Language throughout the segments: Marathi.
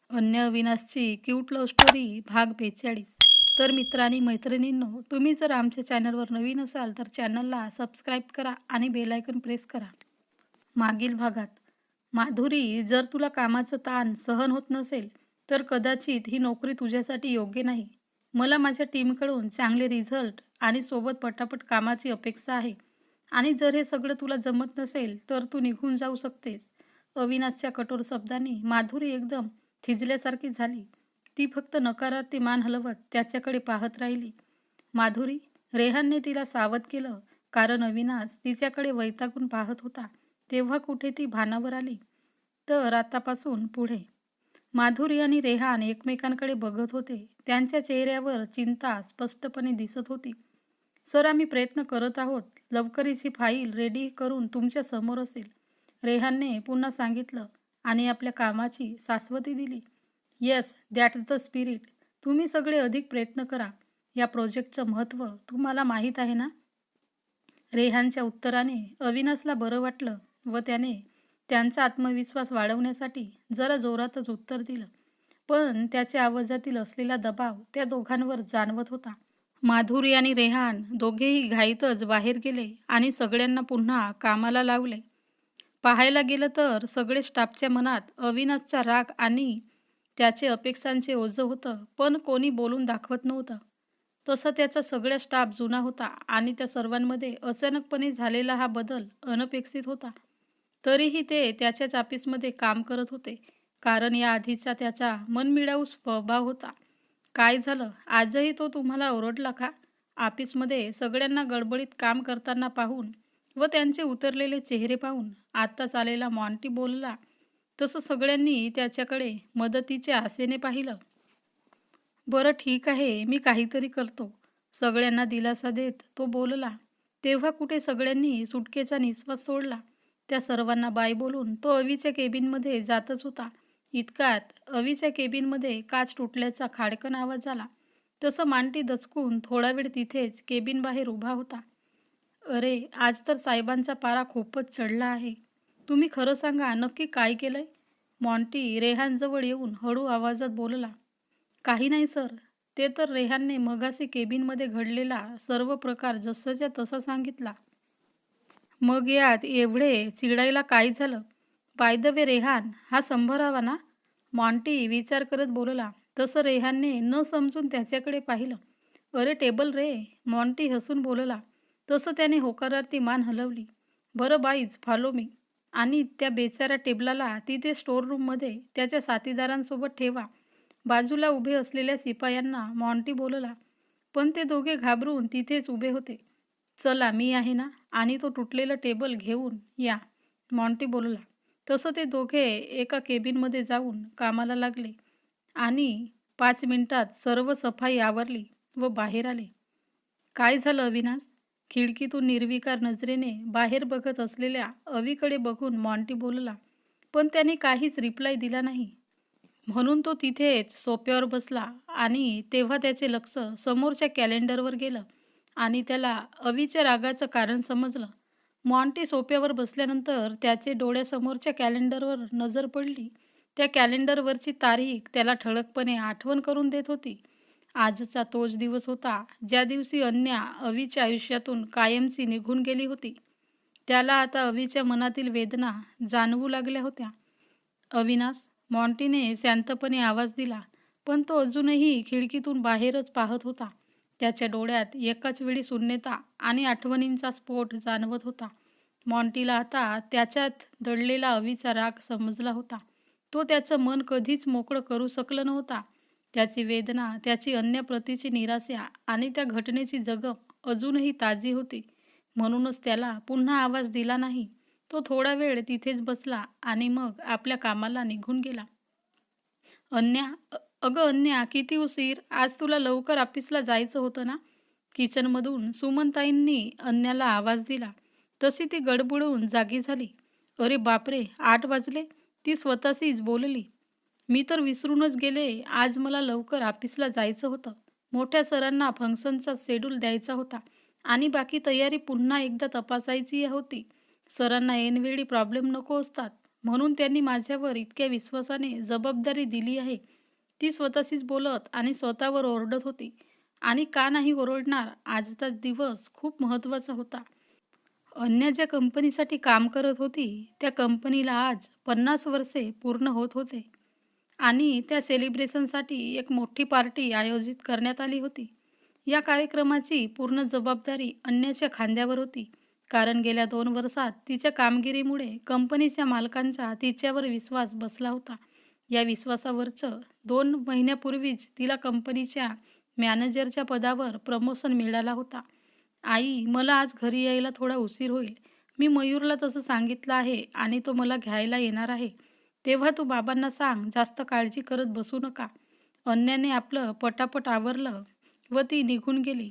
अन्य अविनाशची क्यूट लव्ह स्टोरी भाग 42. तर मित्रांनी मैत्रिणींनो, तुम्ही जर आमच्या चॅनलवर नवीन असाल तर चॅनलला सबस्क्राईब करा आणि बेल आयकॉन प्रेस करा. मागील भागात माधुरी, जर तुला कामाचं ताण सहन होत नसेल तर कदाचित ही नोकरी तुझ्यासाठी योग्य नाही. मला माझ्या टीमकडून चांगले रिझल्ट आणि सोबत पटापट कामाची अपेक्षा आहे आणि जर हे सगळं तुला जमत नसेल तर तू निघून जाऊ शकतेस. अविनाशच्या कठोर शब्दांनी माधुरी एकदम थिजल्यासारखी झाली. ती फक्त नकारार्थी मान हलवत त्याच्याकडे पाहत राहिली. माधुरी, रेहानने तिला सावध केलं कारण अविनाश तिच्याकडे वैतागून पाहत होता. तेव्हा कुठे ती भानावर आली. तर आतापासून पुढे माधुरी आणि रेहान एकमेकांकडे बघत होते. त्यांच्या चेहऱ्यावर चिंता स्पष्टपणे दिसत होती. सर, आम्ही प्रयत्न करत आहोत. लवकरच ही फाईल रेडी करून तुमच्या समोर असेल, रेहानने पुन्हा सांगितलं आणि आपल्या कामाची शाश्वती दिली. Yes, that's the spirit. तुम्ही सगळे अधिक प्रयत्न करा. या प्रोजेक्टचं महत्त्व तुम्हाला माहीत आहे ना? रेहानच्या उत्तराने अविनाशला बरं वाटलं व त्याने त्यांचा आत्मविश्वास वाढवण्यासाठी जरा जोरातच उत्तर दिलं. पण त्याच्या आवाजातील असलेला दबाव त्या दोघांवर जाणवत होता. माधुरी आणि रेहान दोघेही घाईतच बाहेर गेले आणि सगळ्यांना पुन्हा कामाला लावले. पाहायला गेलं तर सगळे स्टाफच्या मनात अविनाशचा राग आणि त्याचे अपेक्षांचे ओझं होतं, पण कोणी बोलून दाखवत नव्हतं. तसा त्याचा सगळा स्टाफ जुना होता आणि त्या सर्वांमध्ये अचानकपणे झालेला हा बदल अनपेक्षित होता. तरीही ते त्याच्याच ऑफिसमध्ये काम करत होते, कारण या आधीचा त्याचा मनमिळावू स्वभाव होता. काय झालं, आजही तो तुम्हाला ओरडला का? ऑफिसमध्ये सगळ्यांना गडबडीत काम करताना पाहून व त्यांचे उतरलेले चेहरे पाहून आत्ताच आलेला मॉन्टी बोलला. तसं सगळ्यांनी त्याच्याकडे मदतीच्या आशेने पाहिलं. बरं ठीक आहे, मी काहीतरी करतो, सगळ्यांना दिलासा देत तो बोलला. तेव्हा कुठे सगळ्यांनी सुटकेचा निश्वास सोडला. त्या सर्वांना बाय बोलून तो अवीच्या केबिनमध्ये जातच होता. इतकात अवीच्या केबिनमध्ये काच तुटल्याचा खाडकन आवाज आला. तसं मांटी दचकून थोडा वेळ तिथेच केबिन बाहेर उभा होता. अरे, आज तर साहेबांचा पारा खूपच चढला आहे. तुम्ही खरं सांगा, नक्की काय केलंय? मॉन्टी रेहानजवळ येऊन हळू आवाजात बोलला. काही नाही सर. ते तर रेहानने मगाशी केबिनमध्ये घडलेला सर्व प्रकार जसंच्या तसा सांगितला. मग यात एवढे चिडायला काय झालं? बाय द वे रेहान, हा 100 ना? मॉन्टी विचार करत बोलला. तसं रेहानने न समजून त्याच्याकडे पाहिलं. अरे टेबल रे, मॉन्टी हसून बोलला. तसं त्याने होकारार्थी मान हलवली. बरं बाईज, फॉलो मी. आणि त्या बेचाऱ्या टेबलाला तिथे स्टोअर रूममध्ये त्याच्या साथीदारांसोबत ठेवा. बाजूला उभे असलेल्या शिपायांना मॉन्टी बोलला. पण ते दोघे घाबरून तिथेच उभे होते. चला, मी आहे ना, आणि तो तुटलेलं टेबल घेऊन या, मॉन्टी बोलला. तसं ते दोघे एका केबिनमध्ये जाऊन कामाला लागले आणि 5 मिनिटात सर्व सफाई आवरली व बाहेर आले. काय झालं अविनाश? खिडकीतून निर्विकार नजरेने बाहेर बघत असलेल्या अवीकडे बघून मॉन्टी बोलला. पण त्याने काहीच रिप्लाय दिला नाही. म्हणून तो तिथेच सोफ्यावर बसला आणि तेव्हा त्याचे लक्ष समोरच्या कॅलेंडरवर गेलं आणि त्याला अवीच्या रागाचं कारण समजलं. मॉन्टी सोफ्यावर बसल्यानंतर त्याचे डोळ्यासमोरच्या कॅलेंडरवर नजर पडली. त्या कॅलेंडरवरची तारीख त्याला ठळकपणे आठवण करून देत होती. आजचा तोच दिवस होता ज्या दिवशी अन्या अवीच्या आयुष्यातून कायमची निघून गेली होती. त्याला आता अवीच्या मनातील वेदना जाणवू लागल्या होत्या. अविनाश, मॉन्टीने शांतपणे आवाज दिला, पण तो अजूनही खिडकीतून बाहेरच पाहत होता. त्याच्या डोळ्यात एकाच वेळी शून्यता आणि आठवणींचा स्फोट जाणवत होता. मॉन्टीला आता त्याच्यात दडलेला अवीचा राग समजला होता. तो त्याचं मन कधीच मोकळं करू शकलं नव्हता. त्याची वेदना, त्याची अन्याप्रतीची निराशा आणि त्या घटनेची जखम अजूनही ताजी होती. म्हणूनच त्याला पुन्हा आवाज दिला नाही. तो थोडा वेळ तिथेच बसला आणि मग आपल्या कामाला निघून गेला. अन्या, अगं अन्या, किती उशीर? आज तुला लवकर ऑफिसला जायचं होतं ना? किचनमधून सुमनताईंनी अन्याला आवाज दिला. तशी ती गडबडून जागी झाली. अरे बापरे, 8 वाजले? ती स्वतःशीच बोलली. मी तर विसरूनच गेले. आज मला लवकर ऑफिसला जायचं होतं. मोठ्या सरांना फंक्शनचा शेड्यूल द्यायचा होता आणि बाकी तयारी पुन्हा एकदा तपासायची होती. सरांना ऐनवेळी प्रॉब्लेम नको असतात, म्हणून त्यांनी माझ्यावर इतक्या विश्वासाने जबाबदारी दिली आहे. ती स्वतःशीच बोलत आणि स्वतःवर ओरडत होती. आणि का नाही ओरडणार? आजचा दिवस खूप महत्त्वाचा होता. अन्य ज्या कंपनीसाठी काम करत होती, त्या कंपनीला आज 50 वर्षे पूर्ण होत होते. आणि त्या सेलिब्रेशनसाठी एक मोठी पार्टी आयोजित करण्यात आली होती. या कार्यक्रमाची पूर्ण जबाबदारी अन्याच्या खांद्यावर होती. कारण गेल्या 2 वर्षात तिच्या कामगिरीमुळे कंपनीच्या मालकांचा तिच्यावर विश्वास बसला होता. या विश्वासावरचं 2 महिन्यापूर्वीच तिला कंपनीच्या मॅनेजरच्या पदावर प्रमोशन मिळाला होता. आई, मला आज घरी यायला थोडा उशीर होईल. मी मयूरला तसं सांगितलं आहे आणि तो मला घ्यायला येणार आहे. तेव्हा तू बाबांना सांग, जास्त काळजी करत बसू नका. अन्याने आपलं पटापट आवरलं व ती निघून गेली.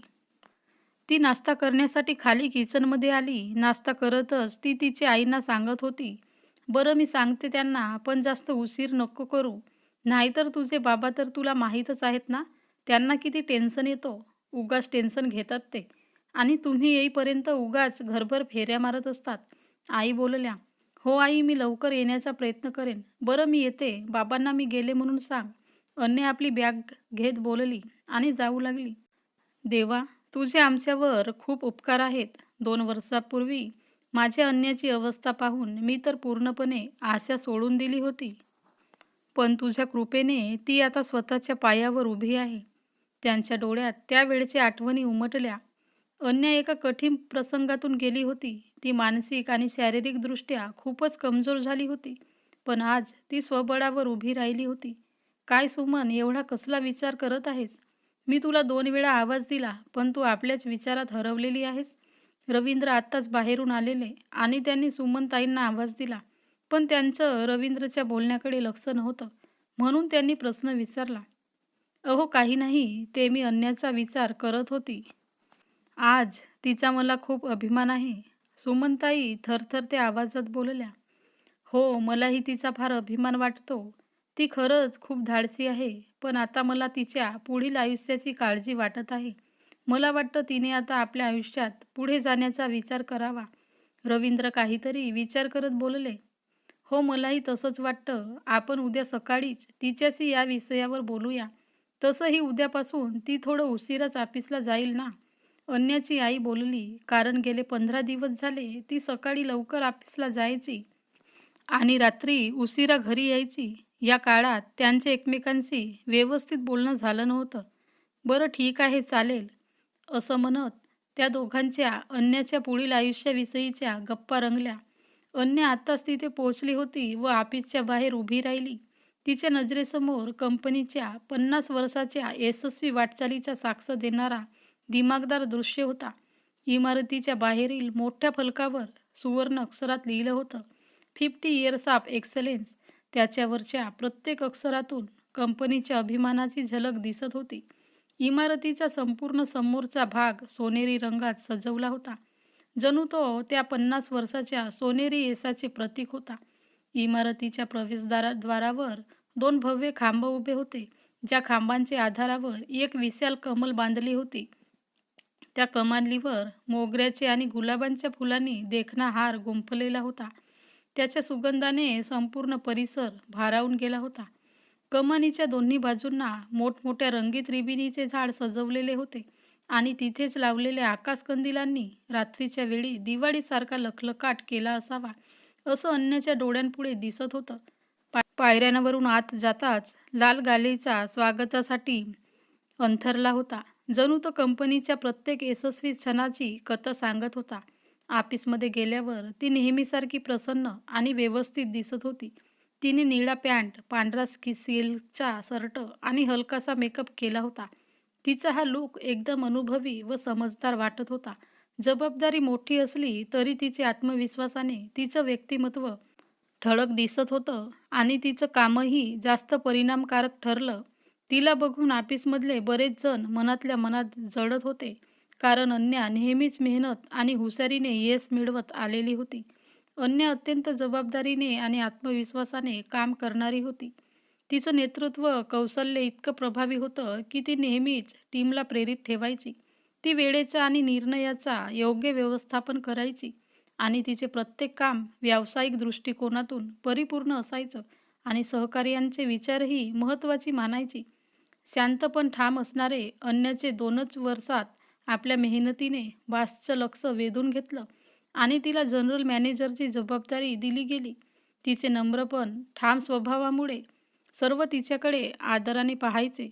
ती नाश्ता करण्यासाठी खाली किचनमध्ये आली. नाश्ता करतच ती तिच्या आईंना सांगत होती, बरं मी सांगते त्यांना, पण जास्त उशीर नको करू. नाहीतर तुझे बाबा तर तुला माहीतच आहेत ना, त्यांना किती टेन्शन येतो. उगाच टेन्शन घेतात ते. आणि तुम्ही येईपर्यंत उगाच घरभर फेऱ्या मारत असतात. आई बोलल्या, हो आई, मी लवकर येण्याचा प्रयत्न करेन. बरं मी येते, बाबांना मी गेले म्हणून सांग. अन्या आपली बॅग घेत बोलली आणि जाऊ लागली. देवा, तुझे आमच्यावर खूप उपकार आहेत. 2 वर्षापूर्वी माझ्या अन्याची अवस्था पाहून मी तर पूर्णपणे आशा सोडून दिली होती. पण तुझ्या कृपेने ती आता स्वतःच्या पायावर उभी आहे. त्यांच्या डोळ्यात त्यावेळच्या आठवणी उमटल्या. अन्या एका कठीण प्रसंगातून गेली होती. ती मानसिक आणि शारीरिकदृष्ट्या खूपच कमजोर झाली होती. पण आज ती स्वबळावर उभी राहिली होती. काय सुमन, एवढा कसला विचार करत आहेस? मी तुला 2 वेळा आवाज दिला, पण तू आपल्याच विचारात हरवलेली आहेस. रवींद्र आत्ताच बाहेरून आलेले आणि त्यांनी सुमनताईंना आवाज दिला. पण त्यांचं रवींद्रच्या बोलण्याकडे लक्ष नव्हतं. म्हणून त्यांनी प्रश्न विचारला. अहो काही नाही, ते मी अन्याचा विचार करत होती. आज तिचा मला खूप अभिमान आहे. सुमनताई थरथरत्या आवाजात बोलल्या. हो, मलाही तिचा फार अभिमान वाटतो. ती खरंच खूप धाडसी आहे. पण आता मला तिच्या पुढील आयुष्याची काळजी वाटत आहे. मला वाटतं तिने आता आपल्या आयुष्यात पुढे जाण्याचा विचार करावा. रवींद्र काहीतरी विचार करत बोलले. हो, मलाही तसंच वाटतं. आपण उद्या सकाळीच तिच्याशी या विषयावर बोलूया. तसंही उद्यापासून ती थोडं उशिराच ऑफिसला जाईल ना. अन्याची आई बोलली. कारण गेले 15 दिवस झाले ती सकाळी लवकर ऑफिसला जायची आणि रात्री उशिरा घरी यायची. या काळात त्यांचे एकमेकांशी व्यवस्थित बोलणं झालं नव्हतं. बरं ठीक आहे, चालेल, असं म्हणत त्या दोघांच्या अन्याच्या पुढील आयुष्याविषयीच्या गप्पा रंगल्या. अन्या आत्ताच तिथे पोहोचली होती व ऑफिसच्या बाहेर उभी राहिली. तिच्या नजरेसमोर कंपनीच्या 50 वर्षाच्या यशस्वी वाटचालीचा साक्ष देणारा दिमागदार दृश्य होता. इमारतीच्या बाहेरील मोठ्या फलकावर सुवर्ण अक्षरात लिहिलं होतं, 50 इयर्स ऑफ एक्सलन्स. त्याच्यावरच्या प्रत्येक अक्षरातून कंपनीच्या अभिमानाची झलक दिसत होती. इमारतीचा संपूर्ण समोरचा भाग सोनेरी रंगात सजवला होता. जणू तो त्या 50 वर्षाच्या सोनेरी यशाचे प्रतीक होता. इमारतीच्या प्रवेशद्वारावर 2 भव्य खांब उभे होते, ज्या खांबांच्या आधारावर एक विशाल कमल बांधली होती. त्या कमानीवर मोगऱ्याचे आणि गुलाबांच्या फुलांनी देखणा हार गुंफलेला होता. त्याच्या सुगंधाने संपूर्ण परिसर भारावून गेला होता. कमानीच्या दोन्ही बाजूंना मोठमोठ्या रंगीत रिबिनीचे झाड सजवलेले होते आणि तिथेच लावलेल्या आकाशकंदिलांनी रात्रीच्या वेळी दिवाळीसारखा लखलखाट केला असावा, असं अन्याच्या डोळ्यांपुढे दिसत होतं. पायऱ्यांवरून आत जाताच लाल गालीचा स्वागतासाठी अंथरला होता. जणू तो कंपनीच्या प्रत्येक यशस्वी क्षणाची कथा सांगत होता. ऑफिसमध्ये गेल्यावर ती नेहमीसारखी प्रसन्न आणि व्यवस्थित दिसत होती. तिने निळा पॅन्ट, पांढरा सिल्कचा शर्ट आणि हलकासा मेकअप केला होता. तिचा हा लूक एकदम अनुभवी व समजदार वाटत होता. जबाबदारी मोठी असली तरी तिच्या आत्मविश्वासाने तिचं व्यक्तिमत्व ठळक दिसत होतं आणि तिचं कामही जास्त परिणामकारक ठरलं. तिला बघून ऑफिसमधले बरेच जण मनातल्या मनात जळत होते. कारण अन्या नेहमीच मेहनत आणि हुशारीने यश मिळवत आलेली होती. अन्या अत्यंत जबाबदारीने आणि आत्मविश्वासाने काम करणारी होती. तिचं नेतृत्व कौशल्य इतकं प्रभावी होतं की ती नेहमीच टीमला प्रेरित ठेवायची. ती वेळेचा आणि निर्णयाचा योग्य व्यवस्थापन करायची आणि तिचे प्रत्येक काम व्यावसायिक दृष्टिकोनातून परिपूर्ण असायचं आणि सहकार्यांचे विचारही महत्त्वाची मानायची. शांत पण ठाम असणारे अन्याचे 2च वर्षात आपल्या मेहनतीने बासचं लक्ष वेधून घेतलं आणि तिला जनरल मॅनेजरची जबाबदारी दिली गेली. तिचे नम्रपण, ठाम स्वभावामुळे सर्व तिच्याकडे आदराने पाहायचे.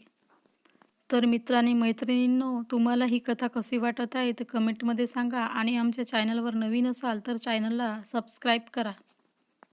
तर मित्रांनी मैत्रिणींनो, तुम्हाला ही कथा कशी वाटत आहे ते कमेंटमध्ये सांगा आणि आमच्या चॅनलवर नवीन असाल तर चॅनलला सबस्क्राईब करा.